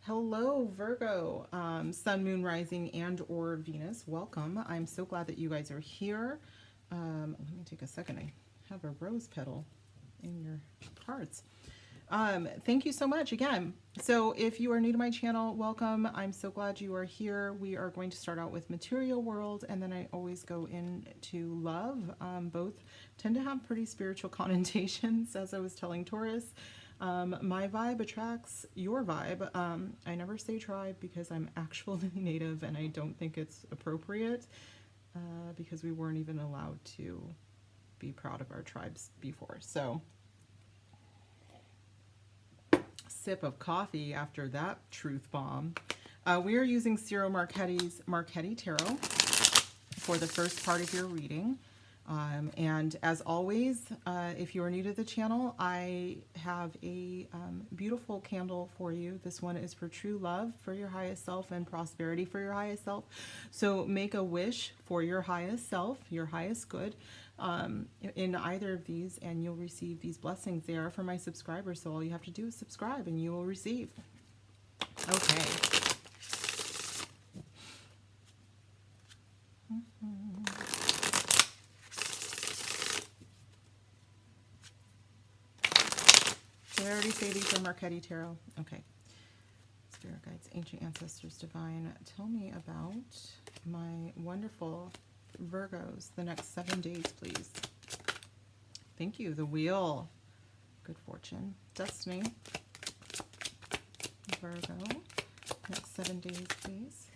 Hello, Virgo, Sun, Moon, Rising, and or Venus. Welcome. I'm so glad that you guys are here. Let me take a second. I have a rose petal in your cards. Thank you so much again. So if you are new to my channel, welcome. I'm so glad you are here. We are going to start out with material world, and then I always go into love. Both tend to have pretty spiritual connotations, as I was telling Taurus. My vibe attracts your vibe. I never say tribe because I'm actually native and I don't think it's appropriate because we weren't even allowed to be proud of our tribes before. So, sip of coffee after that truth bomb. We are using Ciro Marchetti's Marchetti Tarot for the first part of your reading. And as always, if you are new to the channel, I have a beautiful candle for you. This one is for true love for your highest self and prosperity for your highest self. So make a wish for your highest self, your highest good, in either of these, and you'll receive these blessings. They are for my subscribers, so all you have to do is subscribe and you will receive. Okay. Did I already say these are Marchetti Tarot? Okay. Spirit guides, ancient ancestors, divine, tell me about my wonderful Virgos the next 7 days, please. Thank you. The wheel. Good fortune. Destiny. Virgo. Next 7 days, please.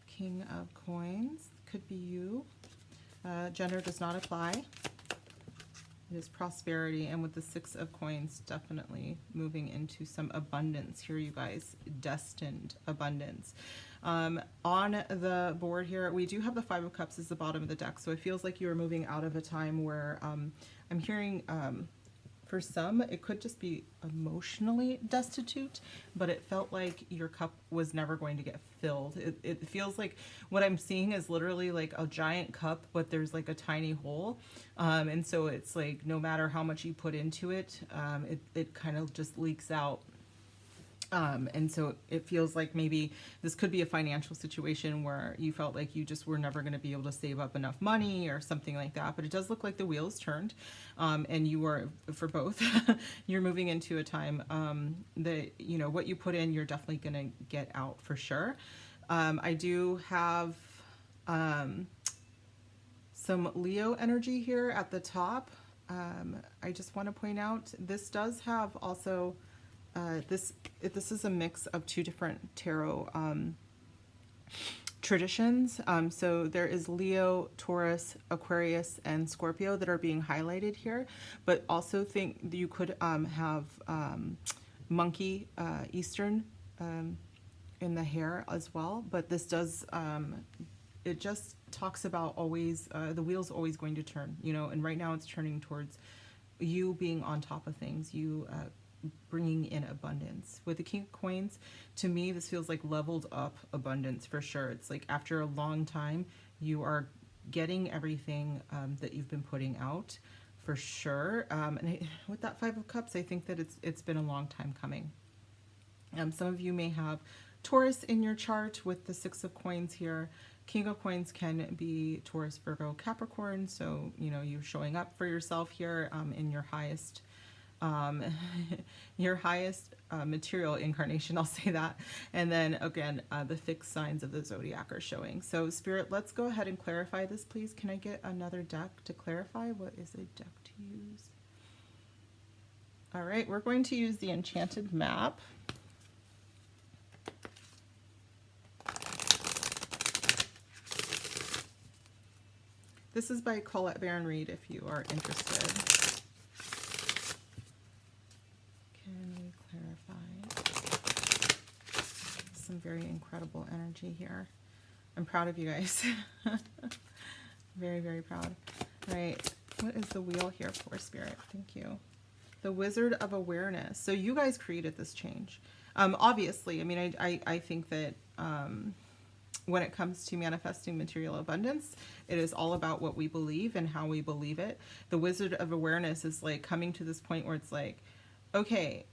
King of coins. Could be you. Gender does not apply. It is prosperity, and with the 6 of coins, definitely moving into some abundance here, you guys. Destined abundance. On the board here, we do have the 5 of cups as the bottom of the deck, so it feels like you are moving out of a time where I'm hearing for some, it could just be emotionally destitute, but it felt like your cup was never going to get filled. It feels like what I'm seeing is literally like a giant cup, but there's like a tiny hole. And so it's like no matter how much you put into it, it kind of just leaks out. And so it feels like maybe this could be a financial situation where you felt like you just were never going to be able to save up enough money or something like that. But it does look like the wheels turned, and you are, for both, you're moving into a time that, you know, what you put in, you're definitely going to get out for sure. I do have some Leo energy here at the top. I just want to point out this does have also this is a mix of 2 different tarot traditions. So there is Leo, Taurus, Aquarius, and Scorpio that are being highlighted here, but also think you could have monkey Eastern in the hair as well. But this does, it just talks about always, the wheel's always going to turn, you know, and right now it's turning towards you being on top of things, you bringing in abundance. With the King of Coins, to me, this feels like leveled up abundance for sure. It's like after a long time, you are getting everything that you've been putting out for sure. And with that 5 of Cups, I think that it's been a long time coming. Some of you may have Taurus in your chart with the 6 of Coins here. King of Coins can be Taurus, Virgo, Capricorn. So, you know, you're showing up for yourself here in your highest material incarnation, I'll say that. And then again, the fixed signs of the zodiac are showing. So Spirit, let's go ahead and clarify this, please. Can I get another deck to clarify? What is a deck to use? All right, we're going to use the Enchanted Map. This is by Colette Baron Reed if you are interested. Can we clarify? Some very incredible energy here. I'm proud of you guys. Very, very proud. All right, what is the wheel here for, Spirit? Thank you. The Wizard of Awareness. So you guys created this change. Obviously, I mean, I think that when it comes to manifesting material abundance, it is all about what we believe and how we believe it. The Wizard of Awareness is like coming to this point where it's like, okay,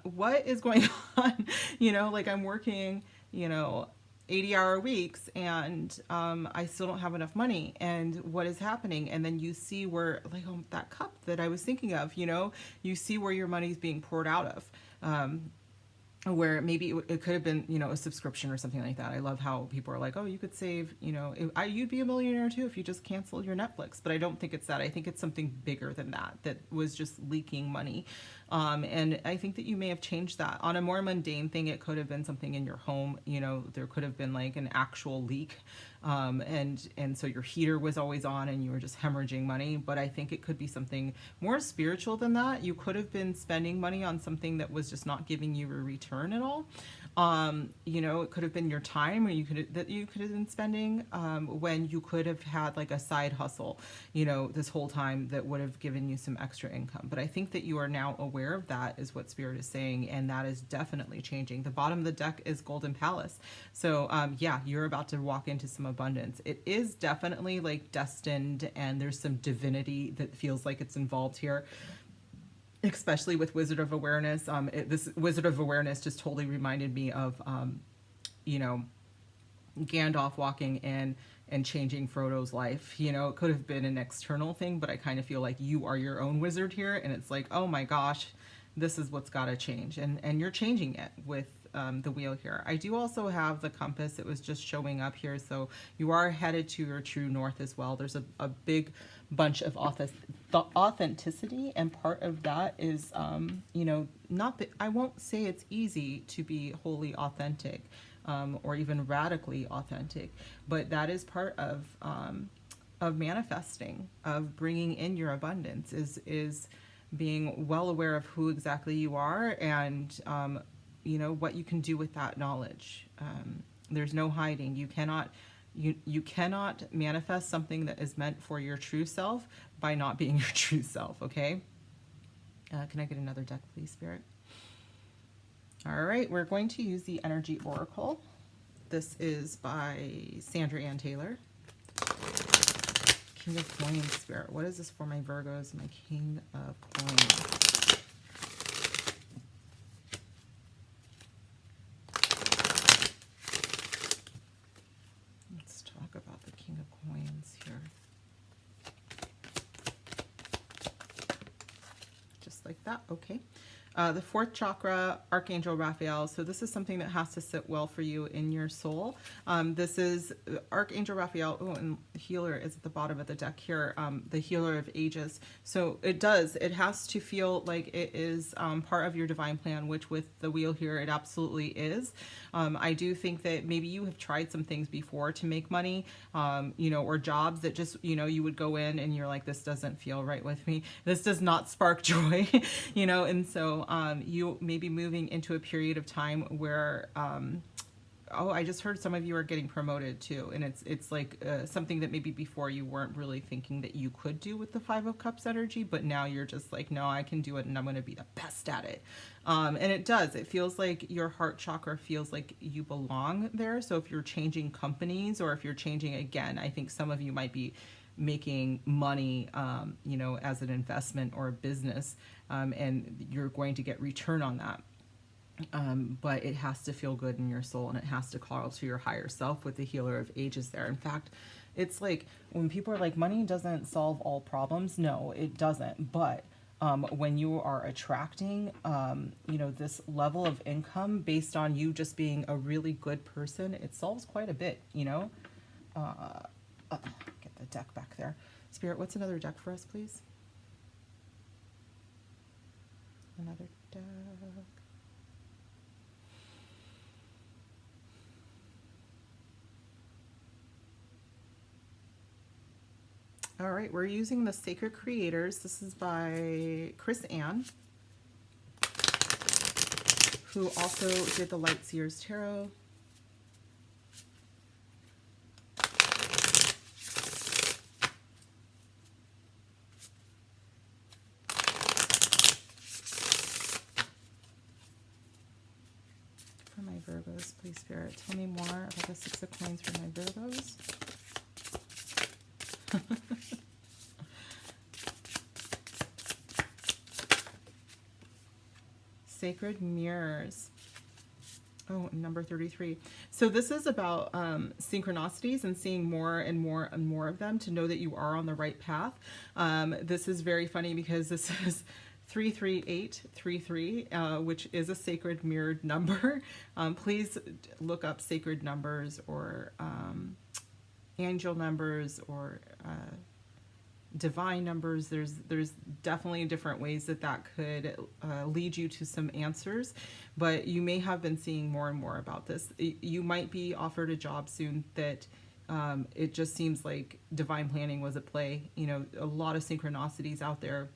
what is going on? You know, like I'm working, you know, 80-hour weeks and I still don't have enough money, and what is happening? And then you see where, like, oh, that cup that I was thinking of, you know, you see where your money's being poured out of. Where maybe it could have been, you know, a subscription or something like that. I love how people are like, oh, you could save, you know, you'd be a millionaire too if you just canceled your Netflix. But I don't think it's that. I think it's something bigger than that, that was just leaking money. And I think that you may have changed that. On a more mundane thing, it could have been something in your home. You know, there could have been like an actual leak. And so your heater was always on and you were just hemorrhaging money. But I think it could be something more spiritual than that. You could have been spending money on something that was just not giving you a return at all. You know, it could have been your time, or you could have been spending when you could have had like a side hustle, you know, this whole time that would have given you some extra income. But I think that you are now aware of that, is what Spirit is saying, and that is definitely changing. The bottom of the deck is Golden Palace. So yeah, you're about to walk into some abundance. It is definitely like destined, and there's some divinity that feels like it's involved here, especially with Wizard of Awareness. This Wizard of Awareness just totally reminded me of, you know, Gandalf walking in and changing Frodo's life. You know, it could have been an external thing, but I kind of feel like you are your own wizard here, and it's like, oh my gosh, this is what's got to change, and you're changing it with the wheel here. I do also have the compass. It was just showing up here, so you are headed to your true north as well. There's a big bunch of authenticity, and part of that is, you know, not that I won't say it's easy to be wholly authentic, or even radically authentic, but that is part of manifesting, of bringing in your abundance, is being well aware of who exactly you are, and you know, what you can do with that knowledge. There's no hiding. You cannot manifest something that is meant for your true self by not being your true self, okay? Can I get another deck, please, Spirit? All right, we're going to use the Energy Oracle. This is by Sandra Ann Taylor. King of Coins, Spirit. What is this for my Virgos, my King of Coins? Let's talk about the King of Coins here. Just like that, okay. The fourth chakra, Archangel Raphael. So this is something that has to sit well for you in your soul. This is Archangel Raphael. Oh, and the healer is at the bottom of the deck here. The healer of ages. So it has to feel like it is part of your divine plan, which with the wheel here, it absolutely is. I do think that maybe you have tried some things before to make money, you know, or jobs that just, you know, you would go in and you're like, this doesn't feel right with me. This does not spark joy, you know, and so you may be moving into a period of time where, oh, I just heard some of you are getting promoted too, and it's like something that maybe before you weren't really thinking that you could do with the Five of Cups energy, but now you're just like, no, I can do it, and I'm going to be the best at it. And it does. It feels like your heart chakra feels like you belong there. So if you're changing companies, or if you're changing again, I think some of you might be making money, you know, as an investment or a business, and you're going to get return on that. But it has to feel good in your soul, and it has to call to your higher self with the healer of ages there. In fact, it's like when people are like, money doesn't solve all problems. No, it doesn't. But when you are attracting, you know, this level of income based on you just being a really good person, it solves quite a bit, you know. Get the deck back there. Spirit, what's another deck for us, please? Another deck. All right, we're using the Sacred Creators. This is by Chris Ann, who also did the Light Seers Tarot. For my Virgos, please, Spirit. Tell me more about the Six of Coins for my Virgos. Sacred Mirrors. Oh, number 33. So this is about synchronicities and seeing more and more and more of them to know that you are on the right path. This is very funny because this is 33833, which is a sacred mirrored number. Please look up sacred numbers or angel numbers or divine numbers. There's definitely different ways that could lead you to some answers, but you may have been seeing more and more about this. You might be offered a job soon that it just seems like divine planning was at play. You know, a lot of synchronicities out there.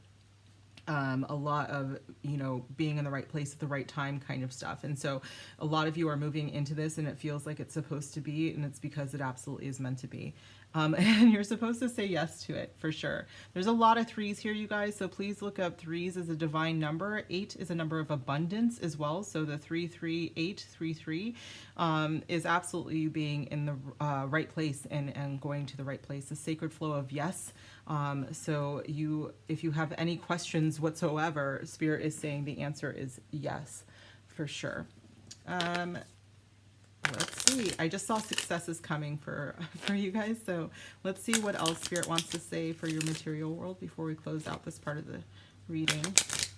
A lot of, you know, being in the right place at the right time kind of stuff. And so a lot of you are moving into this and it feels like it's supposed to be, and it's because it absolutely is meant to be. And you're supposed to say yes to it for sure. There's a lot of threes here, you guys, so please look up threes as a divine number. 8 is a number of abundance as well. So the 33833 is absolutely you being in the right place and going to the right place. The sacred flow of yes. So if you have any questions whatsoever, Spirit is saying the answer is yes, for sure. Let's see. I just saw successes coming for you guys. So let's see what else Spirit wants to say for your material world before we close out this part of the reading.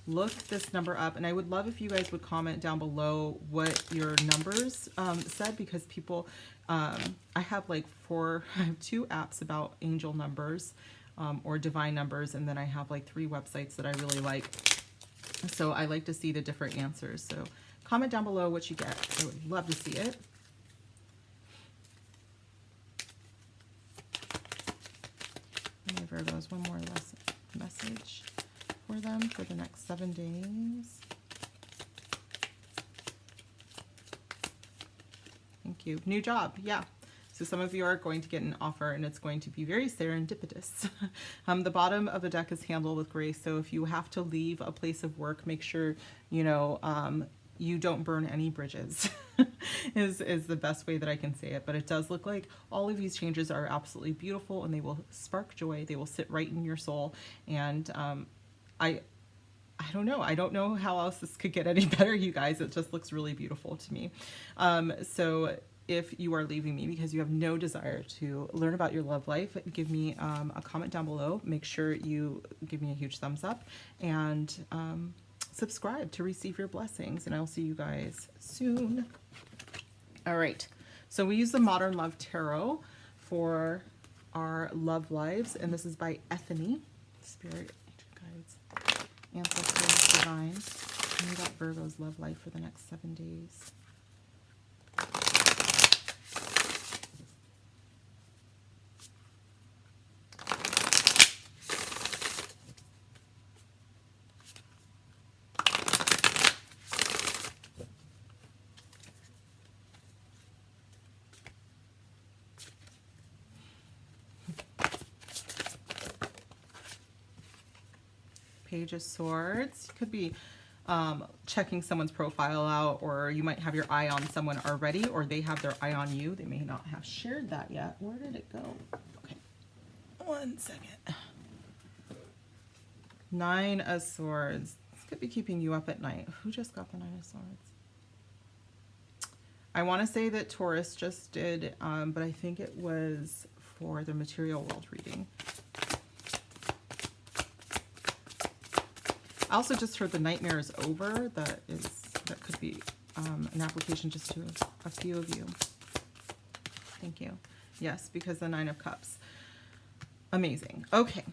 Look this number up, and I would love if you guys would comment down below what your numbers said, because people, I have like I have 2 apps about angel numbers or divine numbers, and then I have like 3 websites that I really like. So I like to see the different answers. So comment down below what you get. I would love to see it. My Virgos, one more message for them for the next 7 days. Thank you. New job. Yeah. So some of you are going to get an offer and it's going to be very serendipitous. The bottom of the deck is handled with grace. So if you have to leave a place of work, make sure, you know, you don't burn any bridges is the best way that I can say it. But it does look like all of these changes are absolutely beautiful and they will spark joy. They will sit right in your soul. And I don't know. I don't know how else this could get any better, you guys. It just looks really beautiful to me. So if you are leaving me because you have no desire to learn about your love life, give me a comment down below. Make sure you give me a huge thumbs up and subscribe to receive your blessings. And I'll see you guys soon. All right. So we use the Modern Love Tarot for our love lives. And this is by Ethany. Spirit guides, ancestors, divine. And we got Virgo's love life for the next 7 days. Page of Swords. You could be checking someone's profile out, or you might have your eye on someone already, or they have their eye on you. They may not have shared that yet. Where did it go? Okay, 1 second. 9 of Swords. This could be keeping you up at night. Who just got the 9 of Swords? I want to say that Taurus just did, but I think it was for the material world reading. I also just heard the nightmare is over. That could be an application just to a few of you. Thank you. Yes, because the 9 of Cups. Amazing. Okay.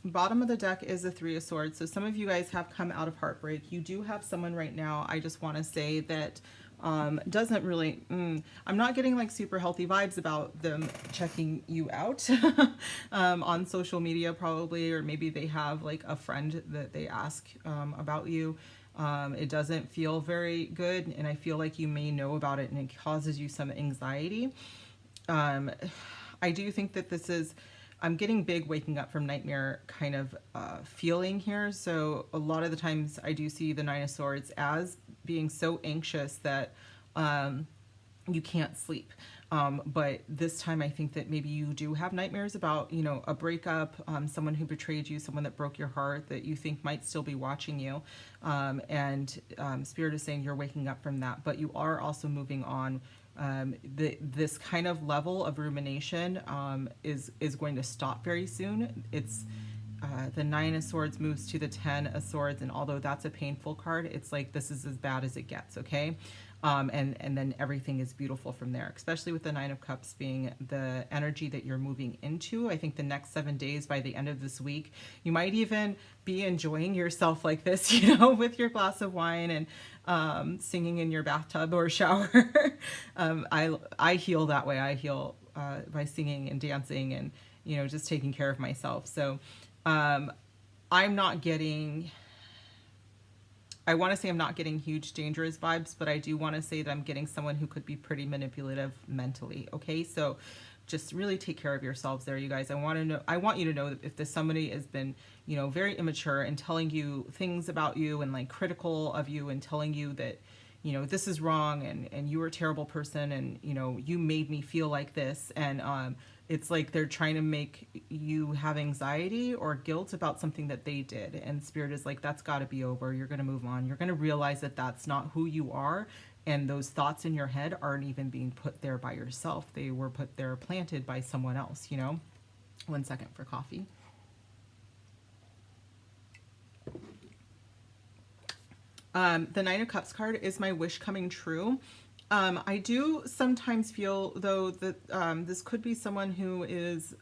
Bottom of the deck is the 3 of Swords. So some of you guys have come out of heartbreak. You do have someone right now. I just want to say that doesn't really, I'm not getting like super healthy vibes about them checking you out on social media probably, or maybe they have like a friend that they ask about you. It doesn't feel very good, and I feel like you may know about it and it causes you some anxiety. I do think that this is, I'm getting big waking up from nightmare kind of feeling here. So a lot of the times I do see the 9 of Swords as being so anxious that you can't sleep. But this time I think that maybe you do have nightmares about, you know, a breakup, someone who betrayed you, someone that broke your heart that you think might still be watching you. Spirit is saying you're waking up from that, but you are also moving on. This kind of level of rumination is going to stop very soon. It's the Nine of Swords moves to the Ten of Swords, and although that's a painful card, it's like this is as bad as it gets, okay? And then everything is beautiful from there, especially with the Nine of Cups being the energy that you're moving into. I think the next 7 days, by the end of this week, you might even be enjoying yourself like this, you know, with your glass of wine and singing in your bathtub or shower. I heal that way. I heal by singing and dancing and, you know, just taking care of myself. So I'm not getting... I want to say I'm not getting huge dangerous vibes, but I do want to say that I'm getting someone who could be pretty manipulative mentally. Okay, so just really take care of yourselves there, you guys. I want you to know that if this somebody has been, you know, very immature and telling you things about you and like critical of you and telling you that, you know, this is wrong and you were a terrible person and, you know, you made me feel like this, and it's like they're trying to make you have anxiety or guilt about something that they did. And Spirit is like, that's got to be over. You're going to move on. You're going to realize that that's not who you are. And those thoughts in your head aren't even being put there by yourself. They were put there, planted by someone else, you know? 1 second for coffee. The Nine of Cups card is my wish coming true. I do sometimes feel, though, that this could be someone who is,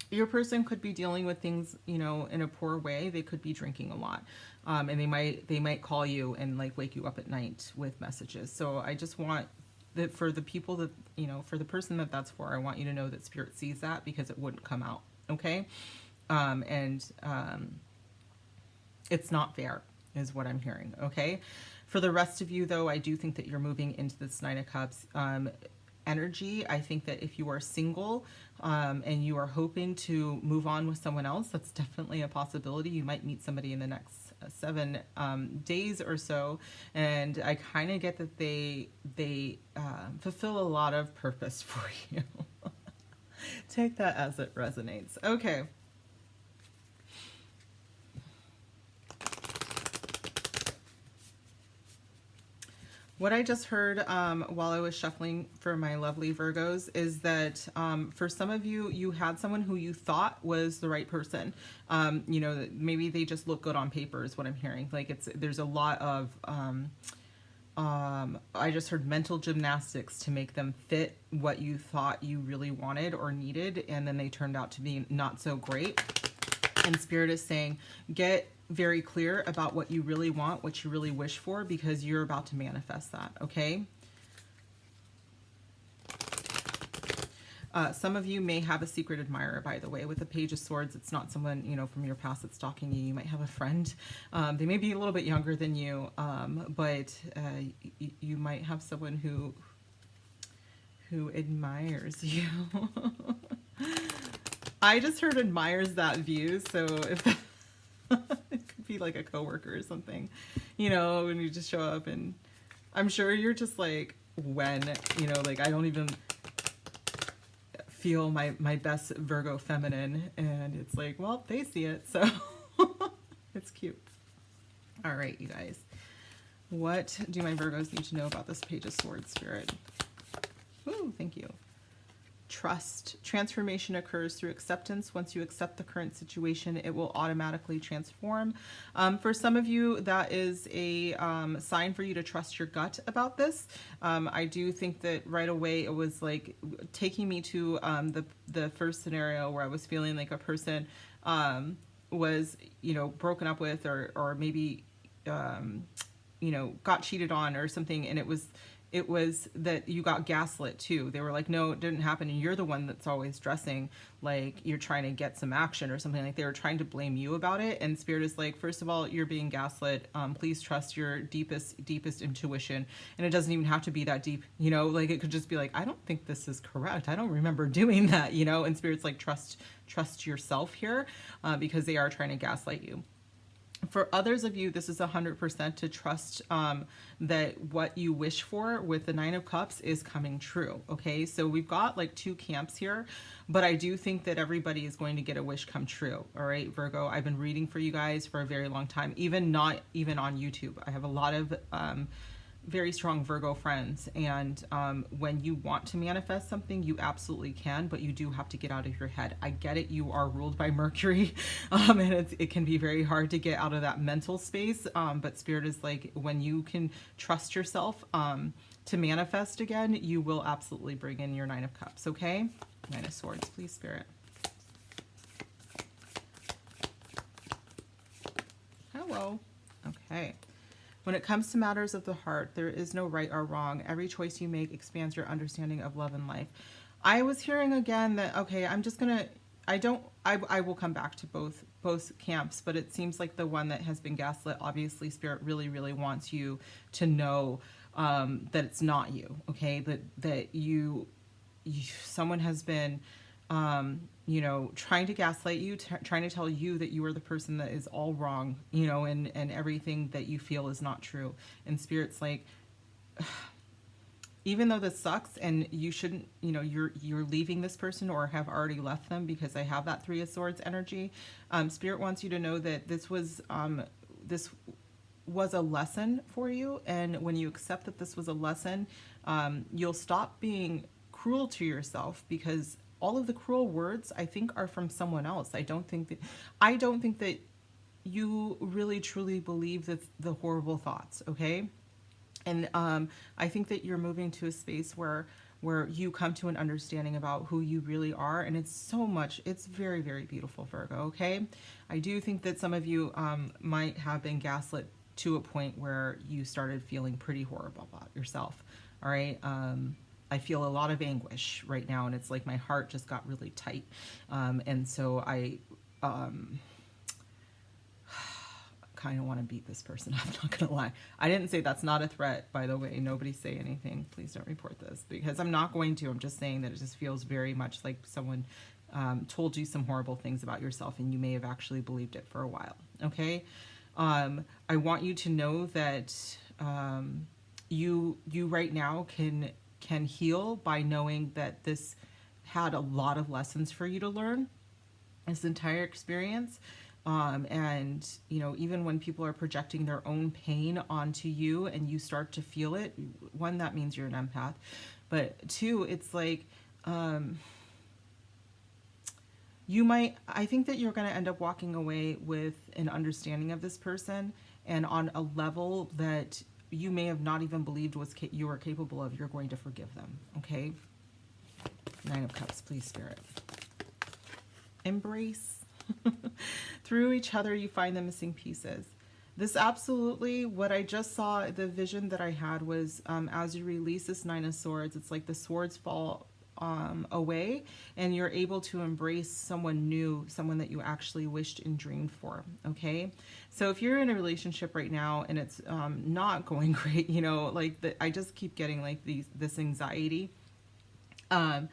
your person could be dealing with things, you know, in a poor way. They could be drinking a lot, and they might call you and like wake you up at night with messages. So I just want that for the people that, you know, for the person that that's for, I want you to know that Spirit sees that because it wouldn't come out, okay? It's not fair, is what I'm hearing, okay? For the rest of you, though, I do think that you're moving into this Nine of Cups energy. I think that if you are single and you are hoping to move on with someone else, that's definitely a possibility. You might meet somebody in the next 7 days or so, and I kind of get that they fulfill a lot of purpose for you. Take that as it resonates. Okay. What I just heard while I was shuffling for my lovely Virgos is that for some of you, you had someone who you thought was the right person. You know, maybe they just look good on paper is what I'm hearing. Like there's a lot of, I just heard mental gymnastics to make them fit what you thought you really wanted or needed, and then they turned out to be not so great. And Spirit is saying, get very clear about what you really want, what you really wish for, because you're about to manifest that, okay? Some of you may have a secret admirer, by the way. With the Page of Swords, it's not someone, you know, from your past that's stalking you. You might have a friend. They may be a little bit younger than you, but you might have someone who admires you. I just heard admires that view, so if that it could be like a coworker or something, you know, when you just show up, and I'm sure you're just like, when, you know, like I don't even feel my best Virgo feminine, and it's like, well, they see it, so it's cute. All right, you guys, what do my Virgos need to know about this Page of Swords, Spirit? Ooh, thank you. Trust. Transformation occurs through acceptance. Once you accept the current situation, it will automatically transform. For some of you, that is a sign for you to trust your gut about this. I do think that right away it was like taking me to the first scenario where I was feeling like a person was, you know, broken up with, or maybe, you know, got cheated on or something, and it was that you got gaslit too. They were like, no, it didn't happen, and you're the one that's always dressing like you're trying to get some action or something. Like they were trying to blame you about it, and Spirit is like, first of all, you're being gaslit. Please trust your deepest intuition, and it doesn't even have to be that deep, you know, like it could just be like, I don't think this is correct. I don't remember doing that, you know, and Spirit's like, trust yourself here, because they are trying to gaslight you. For others of you, this is 100% to trust that what you wish for with the Nine of Cups is coming true. Okay, so we've got like two camps here, but I do think that everybody is going to get a wish come true. All right, Virgo, I've been reading for you guys for a very long time, not even on YouTube. I have a lot of very strong Virgo friends, and when you want to manifest something, you absolutely can, but you do have to get out of your head. I get it, you are ruled by Mercury, and it can be very hard to get out of that mental space, but Spirit is like, when you can trust yourself to manifest again, you will absolutely bring in your Nine of Cups. Okay, Nine of Swords, please, Spirit. Hello. Okay. When it comes to matters of the heart, there is no right or wrong. Every choice you make expands your understanding of love and life. I was hearing again that, okay, I'm just going to, I will come back to both camps, but it seems like the one that has been gaslit, obviously Spirit really, really wants you to know that it's not you, okay? That someone has been, you know, trying to gaslight you, trying to tell you that you are the person that is all wrong, you know, and everything that you feel is not true. And Spirit's like, even though this sucks and you shouldn't, you know, you're leaving this person or have already left them, because I have that Three of Swords energy. Spirit wants you to know that this was a lesson for you. And when you accept that this was a lesson, you'll stop being cruel to yourself, because all of the cruel words, I think, are from someone else. I don't think that you really truly believe that the horrible thoughts, okay? And I think that you're moving to a space where you come to an understanding about who you really are, and it's very, very beautiful, Virgo, okay? I do think that some of you might have been gaslit to a point where you started feeling pretty horrible about yourself, all right? I feel a lot of anguish right now, and it's like my heart just got really tight. And so I kind of want to beat this person. I'm not going to lie. I didn't say that's not a threat, by the way. Nobody say anything. Please don't report this, because I'm not going to. I'm just saying that it just feels very much like someone told you some horrible things about yourself, and you may have actually believed it for a while. Okay? I want you to know that you right now can heal by knowing that this had a lot of lessons for you to learn, this entire experience. And, you know, even when people are projecting their own pain onto you and you start to feel it, one, that means you're an empath. But two, it's like, I think that you're going to end up walking away with an understanding of this person, and on a level that you may have not even believed you were capable of, you're going to forgive them, okay? Nine of Cups, please, Spirit. Embrace. Through each other, you find the missing pieces. This absolutely, what I just saw, the vision that I had was, as you release this Nine of Swords, it's like the swords fall away, and you're able to embrace someone new, someone that you actually wished and dreamed for, okay? So if you're in a relationship right now and it's not going great, you know, like I just keep getting like this anxiety and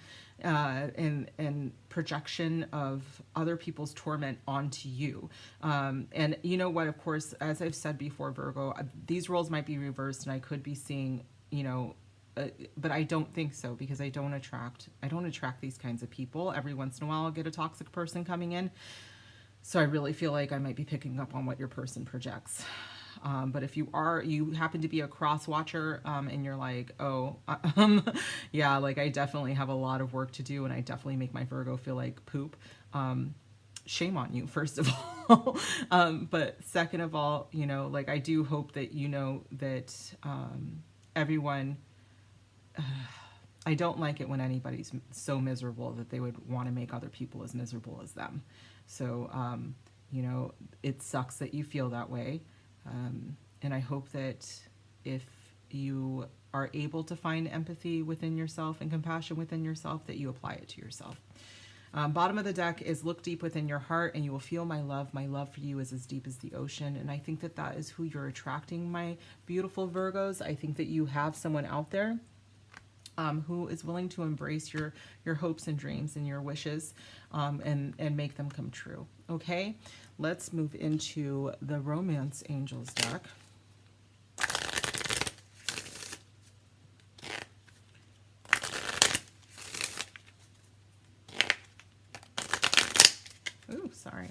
projection of other people's torment onto you. And you know what, of course, as I've said before, Virgo, these roles might be reversed, and I could be seeing, you know, but I don't think so, because I don't attract these kinds of people. Every once in a while I'll get a toxic person coming in. So I really feel like I might be picking up on what your person projects. But if you happen to be a cross watcher, and you're like, oh, yeah, like I definitely have a lot of work to do, and I definitely make my Virgo feel like poop. Shame on you, first of all. But second of all, you know, like I do hope that you know that everyone, I don't like it when anybody's so miserable that they would want to make other people as miserable as them. So, you know, it sucks that you feel that way. And I hope that if you are able to find empathy within yourself and compassion within yourself, that you apply it to yourself. Bottom of the deck is look deep within your heart and you will feel my love. My love for you is as deep as the ocean. And I think that that is who you're attracting, my beautiful Virgos. I think that you have someone out there who is willing to embrace your hopes and dreams and your wishes, and make them come true. Okay, let's move into the Romance Angels deck. Ooh, sorry.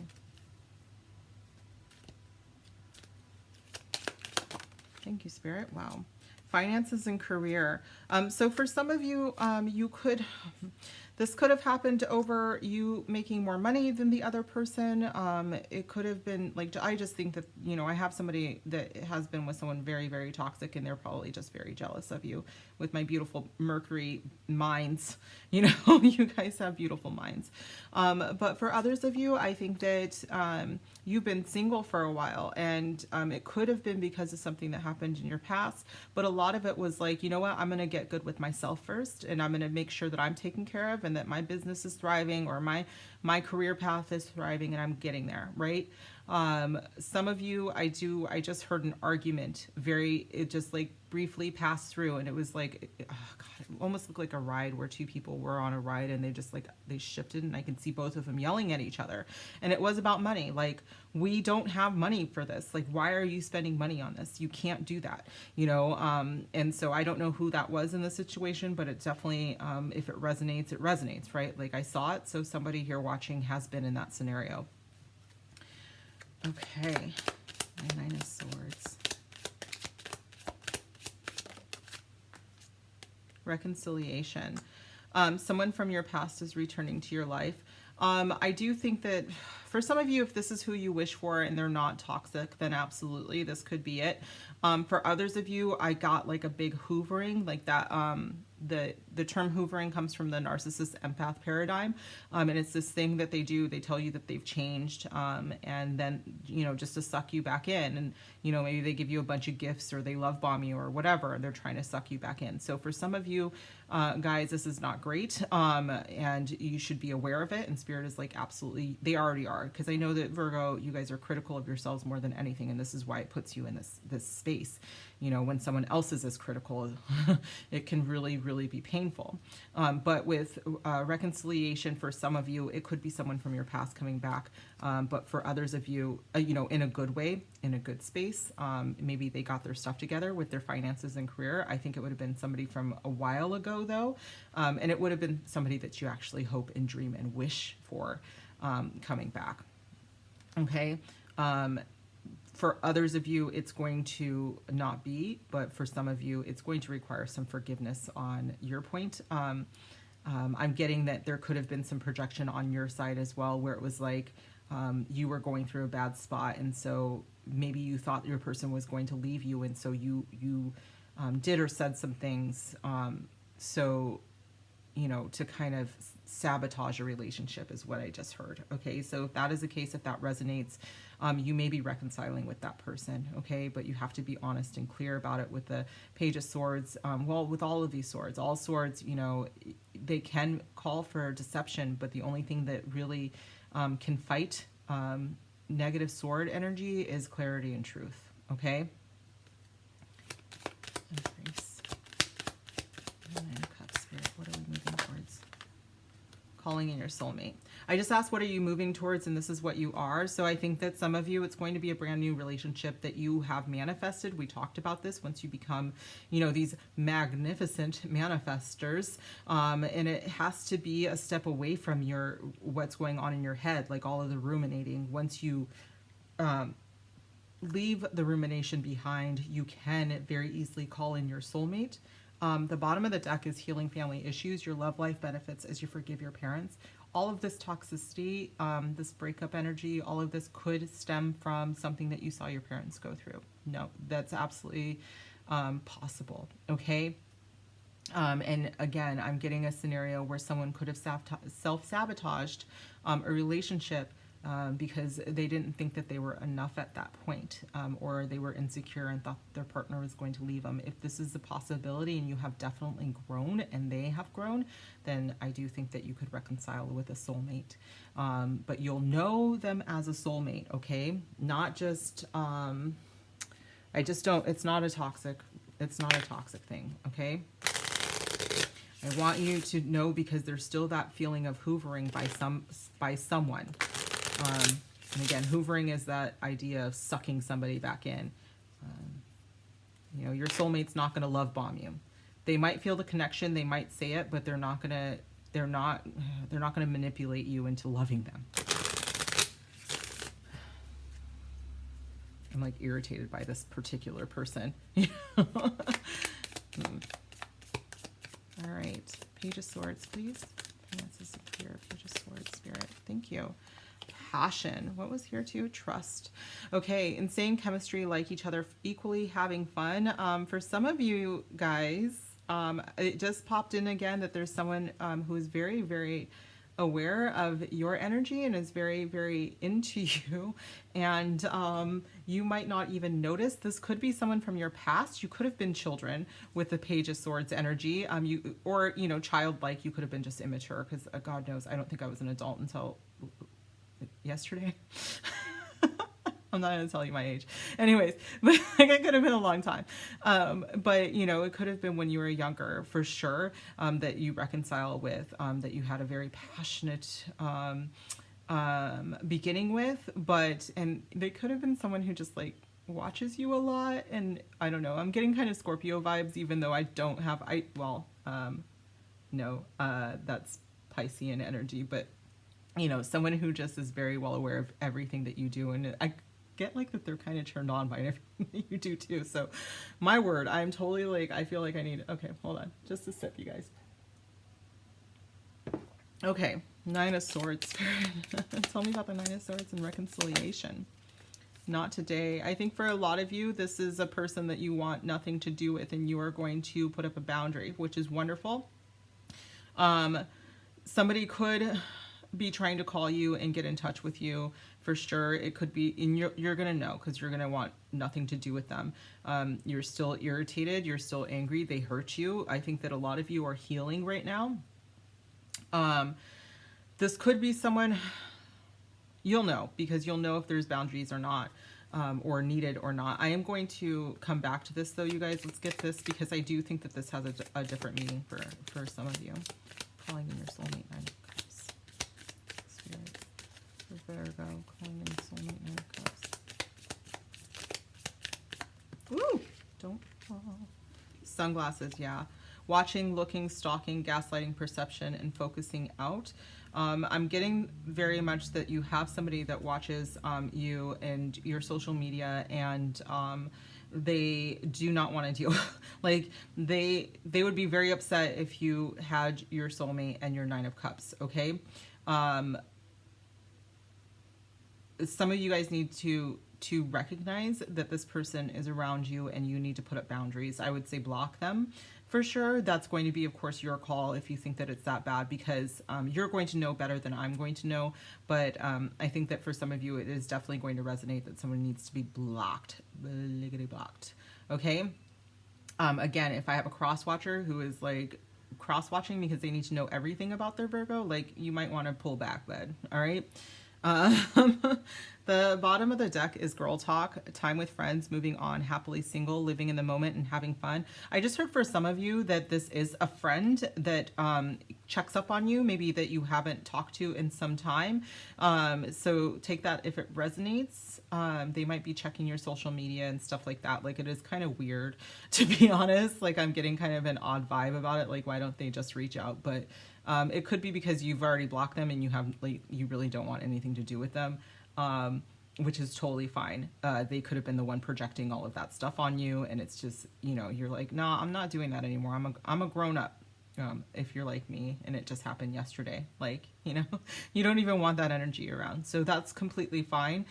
Thank you, Spirit. Wow. Finances and career. So for some of you, this could have happened over you making more money than the other person. It could have been like, I just think that, you know, I have somebody that has been with someone very, very toxic, and they're probably just very jealous of you with my beautiful Mercury minds. You know, you guys have beautiful minds. But for others of you, I think that you've been single for a while, and it could have been because of something that happened in your past, but a lot of it was like, you know what, I'm going to get good with myself first, and I'm going to make sure that I'm taken care of and that my business is thriving, or my career path is thriving, and I'm getting there, right? Some of you, I just heard an argument, it just like briefly passed through, and it was like, oh God, it almost looked like a ride where two people were on a ride, and they shifted, and I can see both of them yelling at each other. And it was about money. Like, we don't have money for this. Like, why are you spending money on this? You can't do that, you know? And so I don't know who that was in the situation, but it definitely, if it resonates, right? Like, I saw it. So somebody here watching has been in that scenario. Okay, my 9 of Swords. Reconciliation. Someone from your past is returning to your life. I do think that for some of you, if this is who you wish for and they're not toxic, then absolutely, this could be it. For others of you, I got like a big hoovering, like that. The term hoovering comes from the narcissist empath paradigm, and it's this thing that they do. They tell you that they've changed, and then, you know, just to suck you back in, and, you know, maybe they give you a bunch of gifts, or they love bomb you, or whatever, and they're trying to suck you back in. So for some of you, guys, this is not great, and you should be aware of it. And Spirit is like, absolutely, they already are, because I know that Virgo, you guys are critical of yourselves more than anything, and this is why it puts you in this space. You know, when someone else is as critical, it can really, really be painful. But with reconciliation, for some of you, it could be someone from your past coming back. But for others of you, you know, in a good way, in a good space, maybe they got their stuff together with their finances and career. I think it would have been somebody from a while ago, though. And it would have been somebody that you actually hope and dream and wish for coming back. Okay. For others of you, it's going to not be, but for some of you, it's going to require some forgiveness on your point. I'm getting that there could have been some projection on your side as well, where it was like you were going through a bad spot, and so maybe you thought your person was going to leave you, and so you did or said some things, so, you know, to kind of sabotage a relationship is what I just heard. Okay, so if that is the case, if that resonates, you may be reconciling with that person. Okay, but you have to be honest and clear about it. With the Page of Swords, well, with all of these swords, all swords, you know, they can call for deception, but the only thing that really can fight negative sword energy is clarity and truth. Okay. Increase. 9 of Cups, Spirit. What are we moving towards? Calling in your soulmate. I just asked, what are you moving towards? And this is what you are. So I think that some of you, it's going to be a brand new relationship that you have manifested. We talked about this. Once you become, you know, these magnificent manifestors, and it has to be a step away from what's going on in your head, like all of the ruminating. Once you leave the rumination behind, you can very easily call in your soulmate. The bottom of the deck is healing family issues, your love life benefits as you forgive your parents. All of this toxicity, this breakup energy, all of this could stem from something that you saw your parents go through. No, that's absolutely possible, okay? And again, I'm getting a scenario where someone could have self-sabotaged a relationship because they didn't think that they were enough at that point, or they were insecure and thought their partner was going to leave them. If this is a possibility and you have definitely grown and they have grown, then I do think that you could reconcile with a soulmate. But you'll know them as a soulmate, okay? Not just, it's not a toxic thing, okay? I want you to know, because there's still that feeling of hoovering by someone. And again, hoovering is that idea of sucking somebody back in. You know, your soulmate's not going to love bomb you. They might feel the connection, they might say it, but they're not going to manipulate you into loving them. I'm like irritated by this particular person. All right, Page of Swords, please. Finances appear, Page of Swords, Spirit. Thank you. Passion. What was here too? Trust. Okay, insane chemistry, like each other, equally having fun. For some of you guys, it just popped in again that there's someone who is very, very aware of your energy and is very, very into you, and you might not even notice. This could be someone from your past. You could have been children with the Page of Swords energy, or you know, childlike. You could have been just immature, because God knows, I don't think I was an adult until yesterday. I'm not going to tell you my age. Anyways, but like, it could have been a long time. But, you know, it could have been when you were younger, for sure, that you reconcile with, that you had a very passionate beginning with. And they could have been someone who just, like, watches you a lot. And I don't know. I'm getting kind of Scorpio vibes, even though I don't have... no, that's Piscean energy. But, you know, someone who just is very well aware of everything that you do. And I get like that they're kind of turned on by everything that you do too. So my word, I'm totally like, I feel like I need, okay, hold on, just a sip, you guys. Okay, Nine of Swords. Tell me about the Nine of Swords and reconciliation. Not today. I think for a lot of you, this is a person that you want nothing to do with, and you are going to put up a boundary, which is wonderful. Somebody could be trying to call you and get in touch with you, for sure. It could be, and you're gonna know, because you're gonna want nothing to do with them. You're still irritated, you're still angry, they hurt you. I think that a lot of you are healing right now. This could be someone, you'll know, because you'll know if there's boundaries or not, or needed or not. I am going to come back to this though, you guys. Let's get this, because I do think that this has a different meaning for some of you. Calling in your soulmate, Nine of Cups. Spirit. For Virgo, calling in soulmate, Nine of Cups. Ooh, don't fall. Sunglasses, yeah. Watching, looking, stalking, gaslighting, perception, and focusing out. I'm getting very much that you have somebody that watches you and your social media, and they do not want to deal. Like they would be very upset if you had your soulmate and your Nine of Cups. Okay. Some of you guys need to recognize that this person is around you, and you need to put up boundaries. I would say block them, for sure. That's going to be, of course, your call if you think that it's that bad, because you're going to know better than I'm going to know. But I think that for some of you, it is definitely going to resonate that someone needs to be blocked. Blocked. Okay. Again, if I have a cross watcher who is like cross watching because they need to know everything about their Virgo, like, you might want to pull back, bud. All right. The bottom of the deck is girl talk, time with friends, moving on, happily single, living in the moment, and having fun. I just heard for some of you that this is a friend that checks up on you, maybe that you haven't talked to in some time. So take that if it resonates. They might be checking your social media and stuff like that. Like, it is kind of weird, to be honest. Like, I'm getting kind of an odd vibe about it. Like, why don't they just reach out? But it could be because you've already blocked them and you have, like, you really don't want anything to do with them, which is totally fine. They could have been the one projecting all of that stuff on you, and it's just, you know, you're like, no, I'm not doing that anymore. I'm a grown up. If you're like me and it just happened yesterday, like, you know, you don't even want that energy around. So that's completely fine.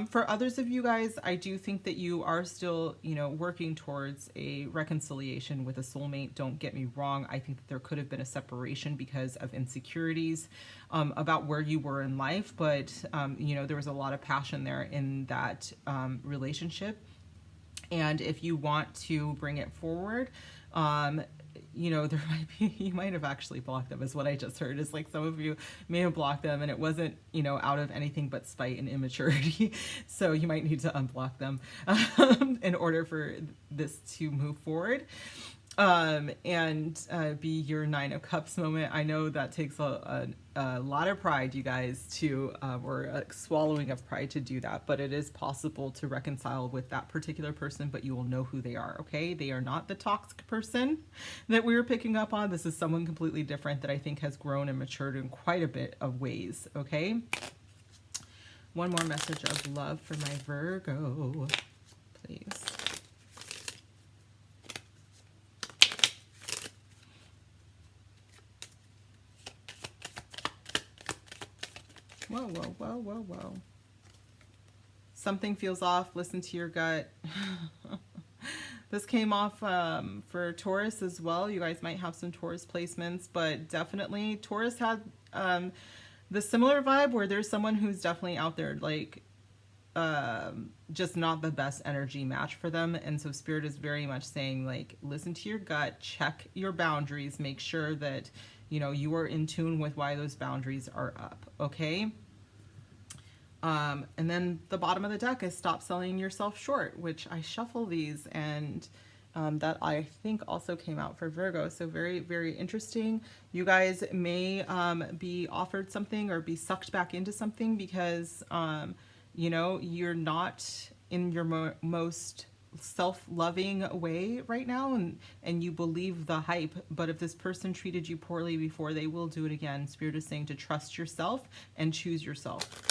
For others of you guys, I do think that you are still, you know, working towards a reconciliation with a soulmate. Don't get me wrong. I think that there could have been a separation because of insecurities about where you were in life. But, you know, there was a lot of passion there in that relationship. And if you want to bring it forward, you know, there might be, you might have actually blocked them, is what I just heard. Is like, some of you may have blocked them and it wasn't, you know, out of anything but spite and immaturity. So you might need to unblock them in order for this to move forward. and be your Nine of Cups moment. I know that takes a lot of pride, you guys, to or a swallowing of pride to do that, but it is possible to reconcile with that particular person, but you will know who they are, okay? They are not the toxic person that we were picking up on. This is someone completely different that I think has grown and matured in quite a bit of ways, okay? One more message of love for my Virgo, please. Whoa, whoa, whoa, whoa, whoa. Something feels off. Listen to your gut. This came off for Taurus as well. You guys might have some Taurus placements, but definitely Taurus had the similar vibe where there's someone who's definitely out there, like, just not the best energy match for them. And so Spirit is very much saying, like, listen to your gut, check your boundaries, make sure that, you know, you are in tune with why those boundaries are up, okay? And then the bottom of the deck is stop selling yourself short, which I shuffle these, and that I think also came out for Virgo. So very, very interesting. You guys may be offered something or be sucked back into something because, you know, you're not in your most self-loving way right now, and you believe the hype, but if this person treated you poorly before, they will do it again. Spirit is saying to trust yourself and choose yourself.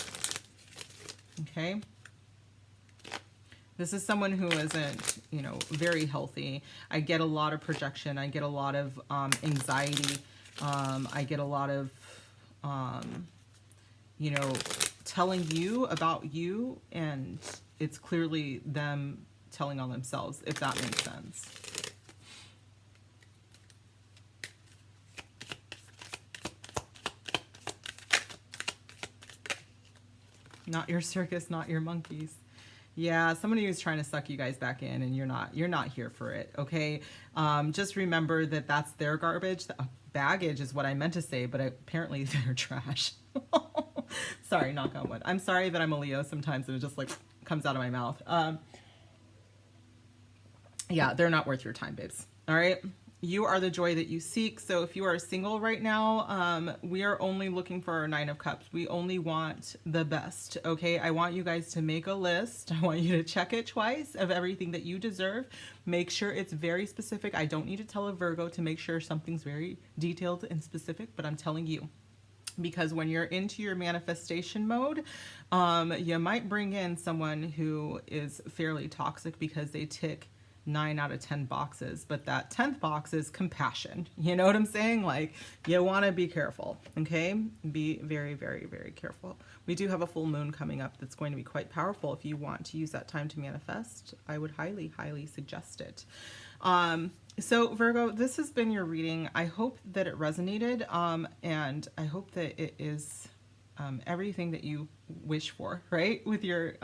Okay, this is someone who isn't, you know, very healthy. I get a lot of projection. I get a lot of anxiety. I get a lot of, you know, telling you about you, and it's clearly them telling on themselves, if that makes sense. Not your circus, not your monkeys. Yeah, somebody who's trying to suck you guys back in, and you're not here for it, okay? Just remember that that's their garbage. Baggage is what I meant to say, but apparently they're trash. Sorry, knock on wood. I'm sorry that I'm a Leo sometimes, and it just like comes out of my mouth. Yeah, they're not worth your time, babes. All right? You are the joy that you seek. So if you are single right now, we are only looking for our Nine of Cups. We only want the best, okay? I want you guys to make a list. I want you to check it twice of everything that you deserve. Make sure it's very specific. I don't need to tell a Virgo to make sure something's very detailed and specific, but I'm telling you. Because when you're into your manifestation mode, you might bring in someone who is fairly toxic because they tick 9 out of 10 boxes, but that 10th box is compassion. You know what I'm saying? Like, you want to be careful, okay? Be very, very, very careful. We do have a full moon coming up that's going to be quite powerful. If you want to use that time to manifest, I would highly, highly suggest it. So Virgo, this has been your reading. I hope that it resonated, and I hope that it is everything that you wish for, right? With your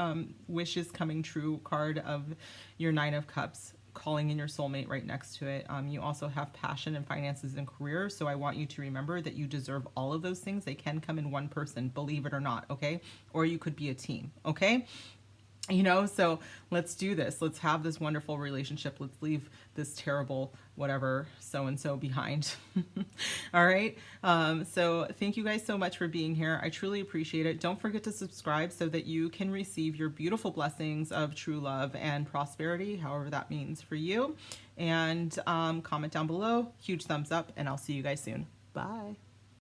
wishes coming true card of your Nine of Cups, calling in your soulmate right next to it. You also have passion and finances and career. So I want you to remember that you deserve all of those things. They can come in one person, believe it or not, okay? Or you could be a team, okay? You know, so let's do this. Let's have this wonderful relationship. Let's leave this terrible whatever so-and-so behind. All right. So thank you guys so much for being here. I truly appreciate it. Don't forget to subscribe so that you can receive your beautiful blessings of true love and prosperity, however that means for you. And comment down below. Huge thumbs up, and I'll see you guys soon. Bye.